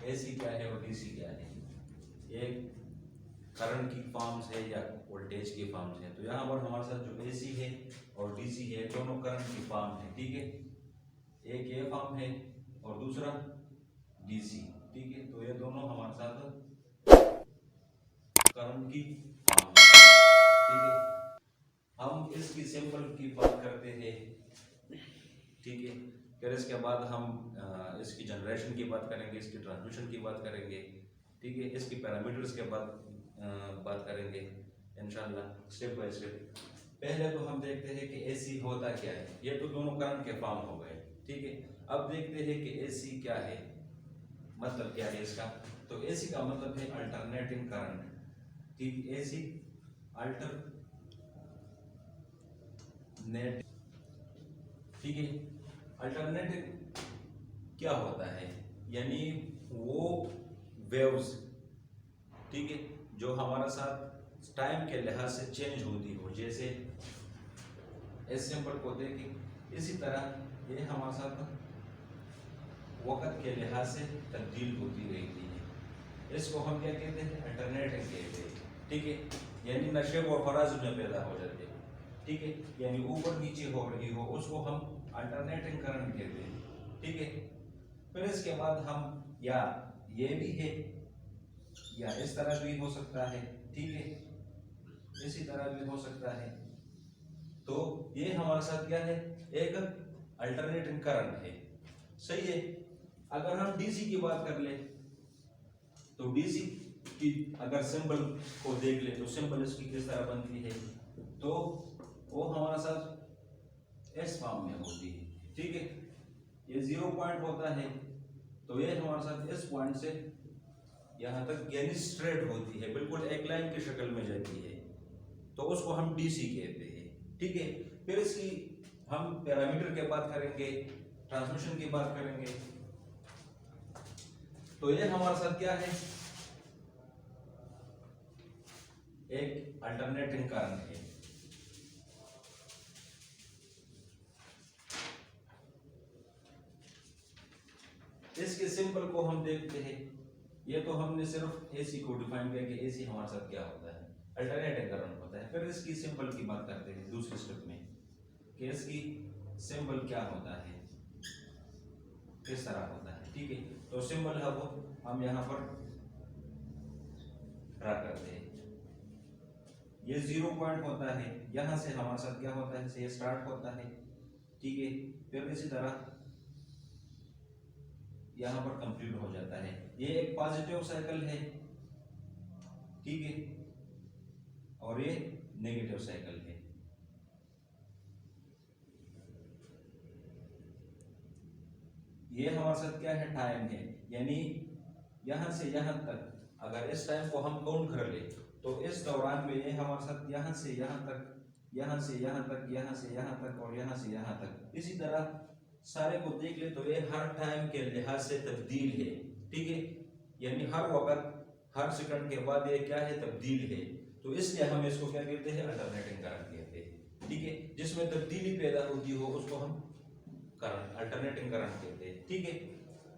AC क्या है और डीसी क्या है। एक करंट की फॉर्म्स है या वोल्टेज की फॉर्म्स है। तो यहाँ पर हमारे साथ जो एसी है और डीसी है दोनों करंट की फॉर्म है, ठीक है। एक ये फॉर्म है और दूसरा डीसी, ठीक है। तो ये दोनों हमारे साथ करंट की फॉर्म है, ठीक है। हम इसकी सिंपल की बात करते हैं, ठीक है। फिर इसके बाद हम इसकी जनरेशन की बात करेंगे, इसकी ट्रांसमिशन की बात करेंगे, ठीक है। इसकी पैरामीटर्स के बाद बात करेंगे इंशाल्लाह स्टेप बाय स्टेप। पहले तो हम देखते हैं कि एसी होता क्या है। ये तो दोनों करंट के फॉर्म हो गए, ठीक है। अब देखते हैं कि एसी क्या है, मतलब क्या है इसका। तो एसी का मतलब है अल्टरनेटिंग करंट, ठीक। एसी अल्टरनेट, ठीक है। अल्टरनेटिव क्या होता है, यानी वो वेव्स, ठीक है, जो हमारा साथ टाइम के लिहाज से चेंज होती हो। जैसे इस सिंबल को देखें, इसी तरह ये हमारे साथ वक्त के लिहाज से तब्दील होती रहती है। इसको हम क्या कहते हैं, अल्टरनेटिंग कहते हैं, ठीक है। यानी नशे और फराज में पैदा हो जाते हैं, ठीक है। यानी ऊपर नीचे हो रही हो, उसको हम अल्टरनेटिंग करंट कहते हैं, ठीक है। फिर इसके बाद हम या ये भी है या इस तरह भी हो सकता है, ठीक है, इसी तरह भी हो सकता है। तो ये हमारे साथ क्या है, एक अल्टरनेटिंग करंट है, सही है। अगर हम डीसी की बात कर ले तो डीसी की अगर सिंबल को देख ले तो सिंबल इसकी किस तरह बनती है, तो वो हमारा साथ एस फॉर्म में होती है, ठीक है। ये 0 पॉइंट होता है, तो ये हमारे साथ इस पॉइंट से यहाँ तक यानी स्ट्रेट होती है, बिल्कुल एक लाइन की शक्ल में जाती है, तो उसको हम डीसी कहते हैं, ठीक है। फिर इसकी हम पैरामीटर की बात करेंगे, ट्रांसमिशन की बात करेंगे। तो ये हमारे साथ क्या है, एक अल्टरनेटिंग करंट है। इसके सिंबल को हम देखते हैं। ये तो हमने सिर्फ एसी को डिफाइन किया कि एसी हमारे साथ क्या होता है, अल्टरनेटिंग करंट होता है। फिर इसकी सिंबल की बात करते हैं दूसरे स्टेप में कि इसकी सिंबल क्या होता है, किस तरह होता है, ठीक है। तो सिंबल है वो हम यहाँ पर ड्रा करते हैं। ये 0 पॉइंट होता है, यहाँ से हमारे साथ क्या होता है, से स्टार्ट होता है, ठीक है। फिर इसी तरह यहाँ पर कंप्लीट हो जाता है। ये एक पॉजिटिव साइकिल है, ठीक है, और ये नेगेटिव साइकिल है। ये हमारे साथ क्या है, टाइम है, यानी यहाँ से यहाँ तक अगर इस टाइम को हम काउंट कर ले तो इस दौरान में ये हमारे साथ यहाँ से यहाँ तक, यहाँ से यहाँ तक, यहाँ से यहाँ तक और यहाँ से यहाँ तक, इसी तरह सारे को देख ले तो ये हर टाइम के लिहाज से तब्दील है, ठीक है। यानी हर वक्त हर सेकंड के बाद ये क्या है, तब्दील है। तो इसलिए हम इसको क्या कहते हैं, अल्टरनेटिंग करंट कहते हैं, ठीक है। जिसमें तब्दीली पैदा होती हो उसको हम करंट, अल्टरनेटिंग करंट कहते हैं, ठीक है।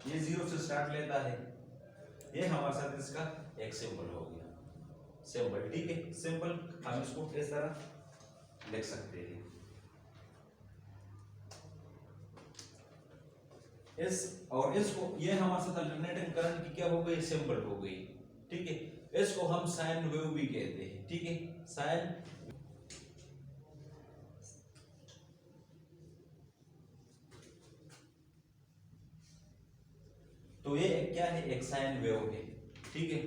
ये 0 से स्टार्ट लेता है, ये हमारे साथ इसका एक सिंबल हो गया, सिंबल, ठीक है। सिंबल हम इसको इस तरह लिख सकते हैं। इस और इसको ये हमारे साथ अल्टरनेटिंग करंट की क्या हो गई, सिंबल हो गई, ठीक है। इसको हम साइन वेव भी कहते हैं, ठीक है, साइन। तो ये क्या है, एक साइन वेव है, ठीक है।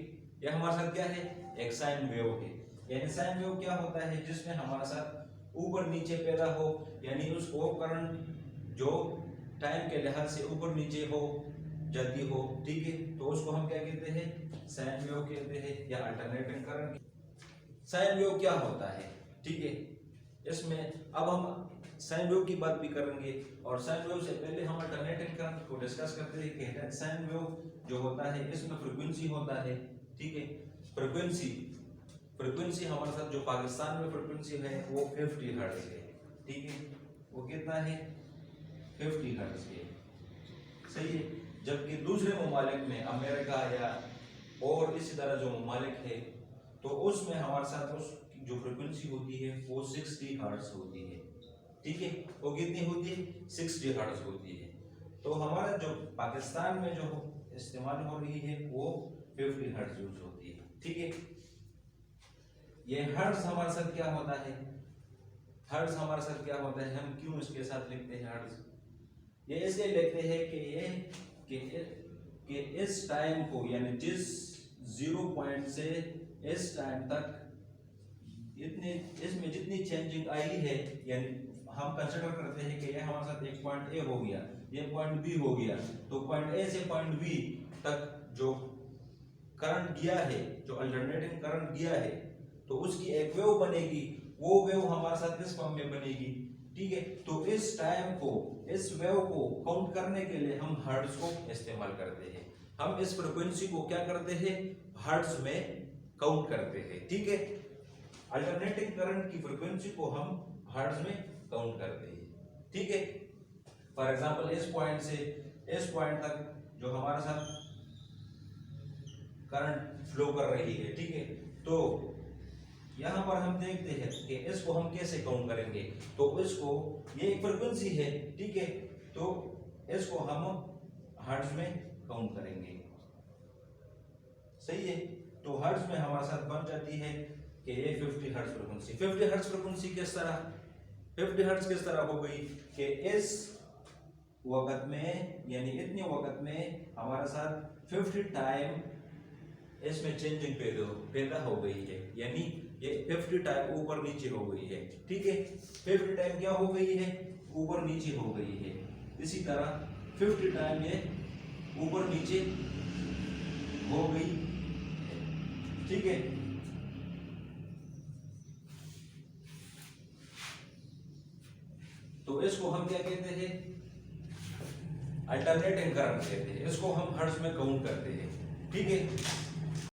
ये हमारे साथ क्या है, एक साइन वेव है। यानी साइन वेव क्या होता है, जिसमें हमारे साथ ऊपर नीचे पैदा हो, यानी उसको करंट जो टाइम के लिहाज से ऊपर नीचे हो जाती हो, ठीक है। तो उसको हम क्या कहते हैं, साइन वेव कहते हैं या अल्टरनेटिंग करंट। साइन वेव क्या होता है, ठीक है। इसमें अब हम साइन वेव की बात भी करेंगे और साइन वेव से पहले हम अल्टरनेटिंग करंट को डिस्कस करते हैं। कहते हैं साइन वेव जो होता है इसमें फ्रीक्वेंसी होता है, ठीक है। फ्रीक्वेंसी हमारे साथ जो पाकिस्तान में फ्रीक्वेंसी है वो 50 हर्ट्ज है, ठीक है। वो कितना है, 50 हर्ट्ज है, सही है। जबकि दूसरे ममालिक में अमेरिका या और इसी तरह जो ममालिक है तो उसमें हमारे साथ उस जो फ्रिक्वेंसी होती है वो 60 हर्ट्ज होती है। ठीक है, वो कितनी होती है? 60 हर्ट्ज होती है। तो हमारा जो पाकिस्तान में जो इस्तेमाल हो रही है वो 50 हर्ट्ज यूज होती है। ठीक है, ये हर्ट्ज हमारे साथ क्या होता है? हर्ट्ज हमारे साथ क्या होता है, हम क्यों इसके साथ लिखते हैं हर्ट्ज? ये इसलिए लिखते हैं कि इस टाइम को, यानी जिस 0 पॉइंट से इस टाइम तक इतने इसमें जितनी चेंजिंग आई है, यानी हम कंसिडर करते हैं कि ये हमारे साथ एक पॉइंट ए हो गया, ये पॉइंट बी हो गया, तो पॉइंट ए से पॉइंट बी तक जो करंट गया है, जो अल्टरनेटिंग करंट गया है, तो उसकी एक वेव बनेगी। वो वेव हमारे साथ इस फॉर्म में बनेगी। ठीक है, तो इस टाइम को, इस वेव को काउंट करने के लिए हम हर्ट्ज को इस्तेमाल करते हैं। हम इस फ्रीक्वेंसी को क्या करते हैं? हर्ट्ज में काउंट करते हैं। ठीक है, अल्टरनेटिंग करंट की फ्रीक्वेंसी को हम हर्ट्ज में काउंट करते हैं। ठीक है, फॉर एग्जांपल इस पॉइंट से इस पॉइंट तक जो हमारे साथ करंट फ्लो कर रही है, ठीक है, तो यहाँ पर हम देखते हैं कि इसको हम कैसे काउंट करेंगे। तो इसको, ये एक फ्रीक्वेंसी है, ठीक है, तो इसको हम हर्ट्ज में काउंट करेंगे। सही है, तो हर्ट्ज में हमारे साथ बन जाती है कि ये 50 हर्ट्ज फ्रीक्वेंसी। 50 हर्ट्ज फ्रीक्वेंसी किस तरह, 50 हर्ट्ज किस तरह हो गई कि इस वक्त में, यानी इतने वक्त में हमारे साथ 50 टाइम इसमें चेंजिंग पैदा हो गई है, यानी ये 50 टाइम ऊपर नीचे हो गई है। ठीक है, 50 टाइम क्या हो गई है? ऊपर नीचे हो गई है। इसी तरह 50 टाइम ये ऊपर नीचे हो गई है। ठीक है, तो इसको हम क्या कहते हैं? अल्टरनेटिंग करंट कहते हैं। इसको हम हर्ट्ज में काउंट करते हैं। ठीक है,